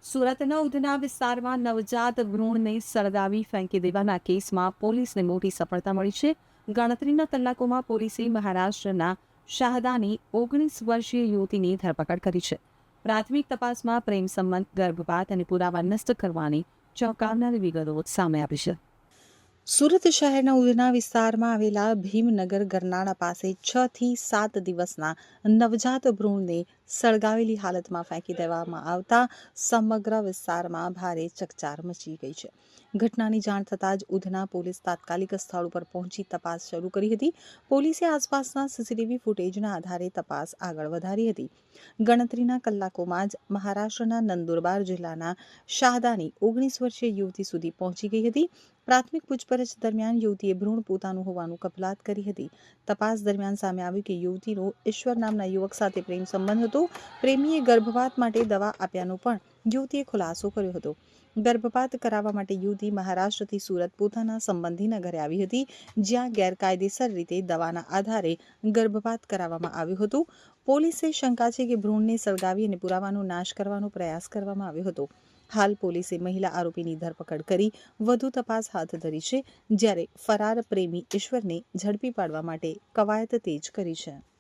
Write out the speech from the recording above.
સુરતના ઉધના વિસ્તારમાં નવજાત ભ્રૂણને સળગાવી ફેંકી દેવાના કેસમાં પોલીસને મોટી સફળતા મળી છે. ગણતરીના કલાકોમાં પોલીસે મહારાષ્ટ્રના શાહદાની 19 વર્ષીય યુવતીની ધરપકડ કરી છે. પ્રાથમિક તપાસમાં પ્રેમ સંબંધ, ગર્ભપાત અને પુરાવા નષ્ટ કરવાની ચોંકાવનારી વિગતો સામે આવી છે. સુરત શહેરના ઉધના વિસ્તારમાં આવેલા ભીમનગર ગરનાળા પાસે 6 થી 7 દિવસના નવજાત ભ્રૂણને સળગાવેલી હાલતમાં ફેંકી દેવામાં આવતા સમગ્ર વિસ્તારમાં ભારે ચકચાર મચી ગઈ છે. ઘટનાની જાણ થતાં જ ઉધના પોલીસ તાત્કાલિક સ્થળ ઉપર પહોંચી તપાસ શરૂ કરી હતી. પોલીસે આસપાસના સીસીટીવી ફૂટેજના આધારે તપાસ આગળ વધારી હતી. ગણતરીના કલાકોમાં જ મહારાષ્ટ્રના નંદુરબાર જિલ્લાના શાહદાની 19 વર્ષીય યુવતી સુધી પહોંચી ગઈ હતી. પ્રાથમિક પૂછપરછ દરમિયાન યુવતીએ ભ્રૂણ પોતાનું હોવાનું કબૂલાત કરી હતી. તપાસ દરમિયાન સામે આવ્યું કે યુવતીનો ઈશ્વર નામના યુવક સાથે પ્રેમ સંબંધ હતો. પ્રેમીએ ગર્ભપાત માટે દવા આપ્યાનો પણ યુવતીએ ખુલાસો કર્યો હતો. ગર્ભપાત કરાવવા માટે યુવતી મહારાષ્ટ્રથી સુરત પોતાના સંબંધીના ઘરે આવી હતી, જ્યાં ગેરકાયદેસર રીતે દવાના આધારે ગર્ભપાત કરાવવામાં આવ્યું હતું. પોલીસે શંકા છે કે ભ્રૂણને સળગાવી અને પુરાવાનો નાશ કરવાનો પ્રયાસ કરવામાં આવ્યો હતો. હાલ પોલીસે મહિલા આરોપીની ધરપકડ કરી વધુ તપાસ હાથ ધરી છે, જ્યારે ફરાર પ્રેમી ઈશ્વરને ઝડપી પાડવા માટે કવાયત તેજ કરી છે.